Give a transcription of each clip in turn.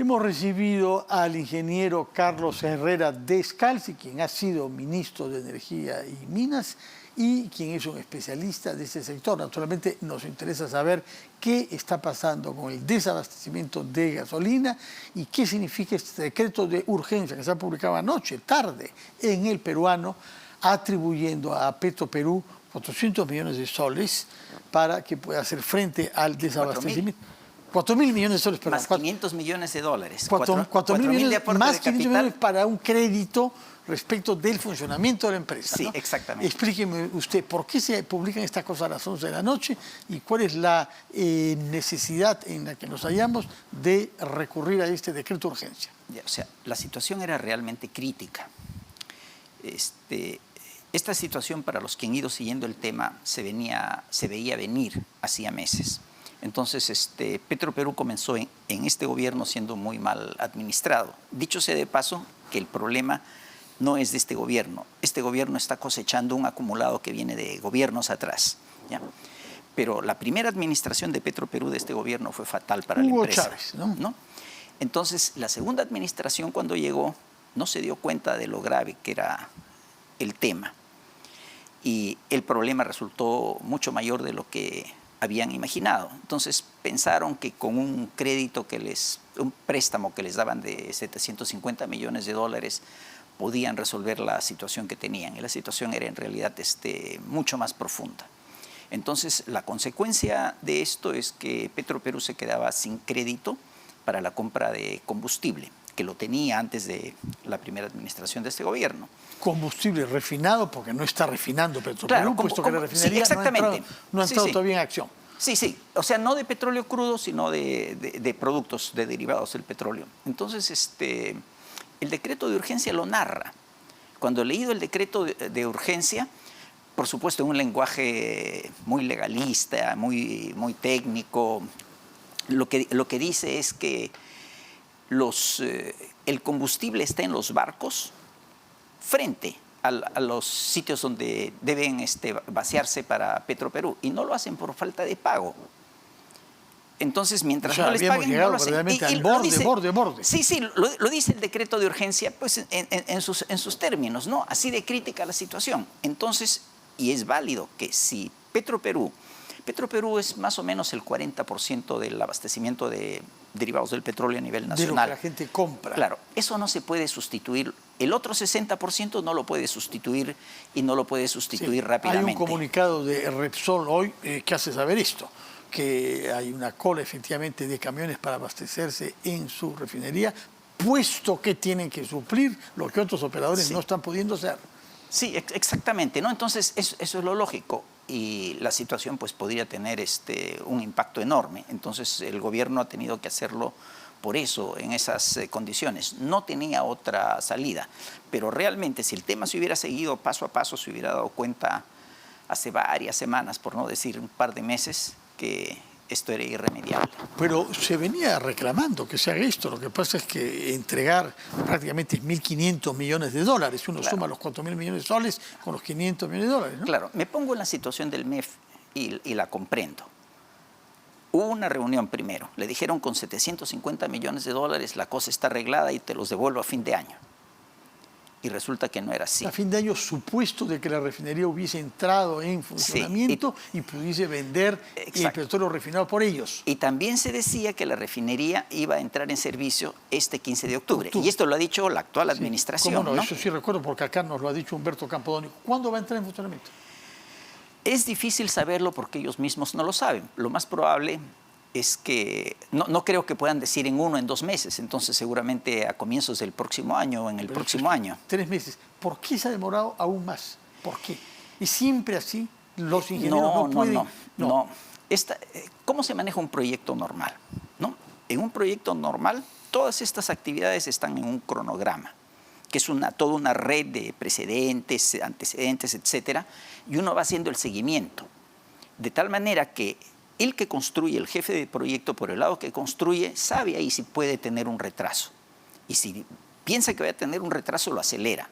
Hemos recibido al ingeniero Carlos Herrera Descalzi, quien ha sido ministro de Energía y Minas y quien es un especialista de este sector. Naturalmente nos interesa saber qué está pasando con el desabastecimiento de gasolina y qué significa este decreto de urgencia que se ha publicado anoche, tarde, en El Peruano, atribuyendo a Petroperú 400 millones de soles para que pueda hacer frente al desabastecimiento. 4.000 millones de soles, perdón. Más 500 millones de dólares. 4.000 millones de aporte más de 500 capital. millones para un crédito respecto del funcionamiento de la empresa. Sí, ¿no? exactamente. Explíqueme usted por qué se publican estas cosas a las 11 de la noche y cuál es la necesidad en la que nos hallamos de recurrir a este decreto de urgencia. O sea, la situación era realmente crítica. Esta situación, para los que han ido siguiendo el tema, se veía venir hacía meses. Entonces, Petroperú comenzó en este gobierno siendo muy mal administrado. Dicho sea de paso, que el problema no es de este gobierno. Este gobierno está cosechando un acumulado que viene de gobiernos atrás, ¿ya? Pero la primera administración de Petroperú de este gobierno fue fatal para la empresa. Chávez, ¿no? Entonces, la segunda administración, cuando llegó, no se dio cuenta de lo grave que era el tema. Y el problema resultó mucho mayor de lo que habían imaginado. Entonces pensaron que con un crédito un préstamo que les daban de 750 millones de dólares podían resolver la situación que tenían. Y la situación era en realidad mucho más profunda. Entonces la consecuencia de esto es que Petroperú se quedaba sin crédito para la compra de combustible, que lo tenía antes de la primera administración de este gobierno. Combustible refinado, porque no está refinando Petroperú, claro, puesto que la refinería sí, exactamente. no ha entrado todavía en acción. Sí. O sea, no de petróleo crudo, sino de productos, de derivados del petróleo. Entonces, el decreto de urgencia lo narra. Cuando he leído el decreto de urgencia, por supuesto en un lenguaje muy legalista, muy técnico, lo que dice es que el combustible está en los barcos frente a los sitios donde deben vaciarse para Petroperú, y no lo hacen por falta de pago. Entonces, mientras no les paguen, no lo hacen. Al borde. Sí, lo dice el decreto de urgencia, pues en sus términos, ¿no? Así de crítica la situación. Entonces, y es válido que si Petroperú es más o menos el 40% del abastecimiento de derivados del petróleo a nivel nacional. De lo que la gente compra. Claro, eso no se puede sustituir. El otro 60% no lo puede sustituir, y no lo puede sustituir rápidamente. Hay un comunicado de Repsol hoy que hace saber esto, que hay una cola efectivamente de camiones para abastecerse en su refinería, puesto que tienen que suplir lo que otros operadores no están pudiendo hacer. Sí, exactamente, ¿no? Entonces, eso es lo lógico. Y la situación pues podría tener un impacto enorme. Entonces el gobierno ha tenido que hacerlo por eso, en esas condiciones. No tenía otra salida. Pero realmente, si el tema se hubiera seguido paso a paso, se hubiera dado cuenta hace varias semanas, por no decir un par de meses, que esto era irremediable. Pero se venía reclamando que se haga esto. Lo que pasa es que entregar prácticamente 1.500 millones de dólares. Uno suma los 4.000 millones de soles con los 500 millones de dólares, ¿no? Claro, me pongo en la situación del MEF y la comprendo. Hubo una reunión primero. Le dijeron con 750 millones de dólares la cosa está arreglada y te los devuelvo a fin de año. Y resulta que no era así. A fin de año, supuesto de que la refinería hubiese entrado en funcionamiento y pudiese vender el petróleo refinado por ellos. Y también se decía que la refinería iba a entrar en servicio este 15 de octubre. Y esto lo ha dicho la actual administración. ¿Cómo no? ¿No? Eso sí recuerdo, porque acá nos lo ha dicho Humberto Campodónico. ¿Cuándo va a entrar en funcionamiento? Es difícil saberlo porque ellos mismos no lo saben. Lo más probable es que no creo que puedan decir en 1 o en 2 meses. Entonces seguramente a comienzos del próximo año o en el próximo año. 3 meses. ¿Por qué se ha demorado aún más? ¿Por qué? ¿Y siempre así? ¿Los ingenieros no pueden? No. ¿Cómo se maneja un proyecto normal? ¿No? En un proyecto normal, todas estas actividades están en un cronograma, que es toda una red de precedentes, antecedentes, etcétera, y uno va haciendo el seguimiento. De tal manera que el que construye, el jefe de proyecto, por el lado que construye, sabe ahí si puede tener un retraso. Y si piensa que va a tener un retraso, lo acelera.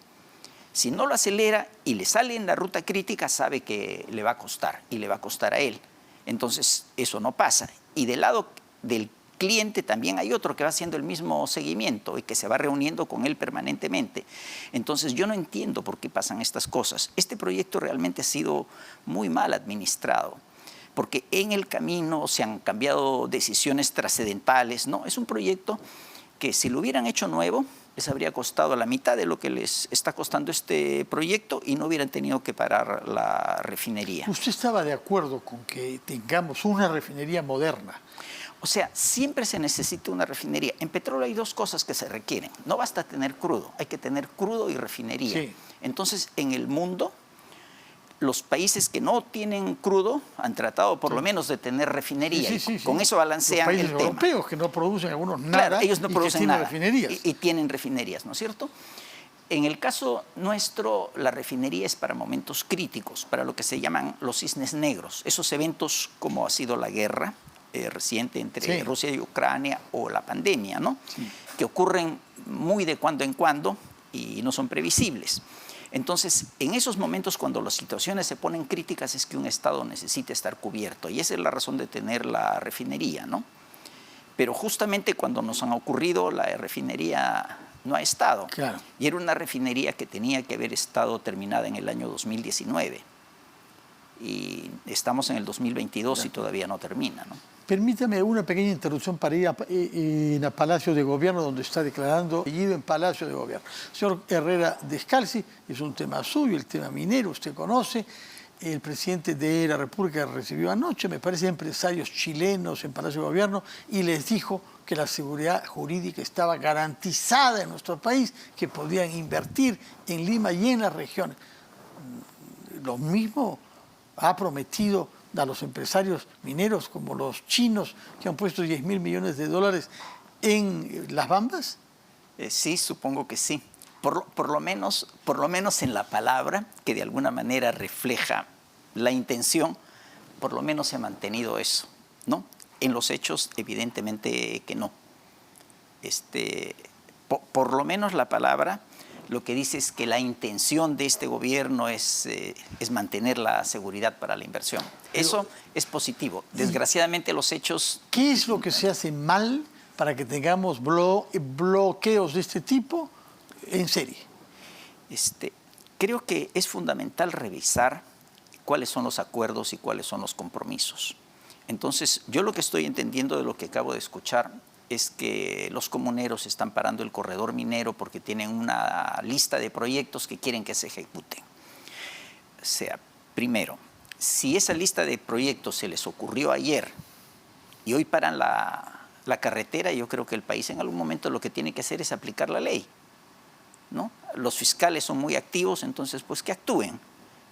Si no lo acelera y le sale en la ruta crítica, sabe que le va a costar, y le va a costar a él. Entonces, eso no pasa. Y del lado del cliente también hay otro que va haciendo el mismo seguimiento y que se va reuniendo con él permanentemente. Entonces yo no entiendo por qué pasan estas cosas. Este proyecto realmente ha sido muy mal administrado, porque en el camino se han cambiado decisiones trascendentales, ¿no? Es un proyecto que si lo hubieran hecho nuevo, les habría costado la mitad de lo que les está costando este proyecto y no hubieran tenido que parar la refinería. ¿Usted estaba de acuerdo con que tengamos una refinería moderna? O sea, siempre se necesita una refinería. En petróleo hay dos cosas que se requieren. No basta tener crudo, hay que tener crudo y refinería. Sí. Entonces, en el mundo, los países que no tienen crudo han tratado por lo menos de tener refinería. Con eso balancean el tema. Los países europeos que no producen algunos nada, claro, ellos no producen nada, refinerías. Y tienen refinerías, ¿no es cierto? En el caso nuestro, la refinería es para momentos críticos, para lo que se llaman los cisnes negros. Esos eventos como ha sido la guerra reciente entre Rusia y Ucrania o la pandemia, ¿no? Que ocurren muy de cuando en cuando y no son previsibles. Entonces, en esos momentos cuando las situaciones se ponen críticas es que un Estado necesita estar cubierto y esa es la razón de tener la refinería, ¿no? Pero justamente cuando nos han ocurrido, la refinería no ha estado. Claro. Y era una refinería que tenía que haber estado terminada en el año 2019. Y estamos en el 2022 y todavía no termina, ¿no? Permítame una pequeña interrupción para ir a Palacio de Gobierno, donde está declarando apellido en Palacio de Gobierno. Señor Herrera Descalzi, es un tema suyo, el tema minero, usted conoce. El presidente de la República recibió anoche, me parece, empresarios chilenos en Palacio de Gobierno y les dijo que la seguridad jurídica estaba garantizada en nuestro país, que podían invertir en Lima y en las regiones. Lo mismo ha prometido a los empresarios mineros como los chinos que han puesto 10.000 millones de dólares en las Bambas? Sí, supongo que sí. Por lo menos en la palabra, que de alguna manera refleja la intención, por lo menos se ha mantenido eso, ¿no? En los hechos, evidentemente que no. Por lo menos la palabra lo que dice es que la intención de este gobierno es mantener la seguridad para la inversión. Eso es positivo. Desgraciadamente los hechos... ¿Qué es lo que se hace mal para que tengamos bloqueos de este tipo en serie? Creo que es fundamental revisar cuáles son los acuerdos y cuáles son los compromisos. Entonces, yo lo que estoy entendiendo de lo que acabo de escuchar es que los comuneros están parando el corredor minero porque tienen una lista de proyectos que quieren que se ejecuten. O sea, primero, si esa lista de proyectos se les ocurrió ayer y hoy paran la carretera, yo creo que el país en algún momento lo que tiene que hacer es aplicar la ley, ¿no? Los fiscales son muy activos, entonces pues que actúen,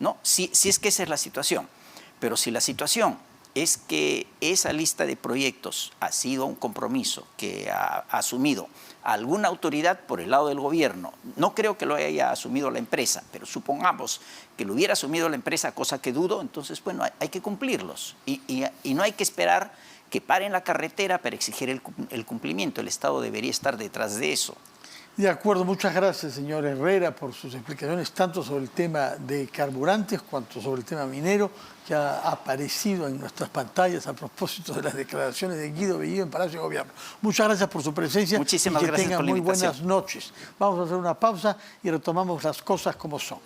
¿no? Si es que esa es la situación. Pero si la situación es que esa lista de proyectos ha sido un compromiso que ha asumido alguna autoridad por el lado del gobierno, no creo que lo haya asumido la empresa, pero supongamos que lo hubiera asumido la empresa, cosa que dudo, entonces bueno, hay que cumplirlos y no hay que esperar que paren la carretera para exigir el cumplimiento. El Estado debería estar detrás de eso. De acuerdo, muchas gracias, señor Herrera, por sus explicaciones tanto sobre el tema de carburantes cuanto sobre el tema minero, que ha aparecido en nuestras pantallas a propósito de las declaraciones de Guido Bellido en Palacio de Gobierno. Muchas gracias por su presencia. Muchísimas y que gracias tengan por la muy invitación. buenas noches. Vamos a hacer una pausa y retomamos las cosas como son.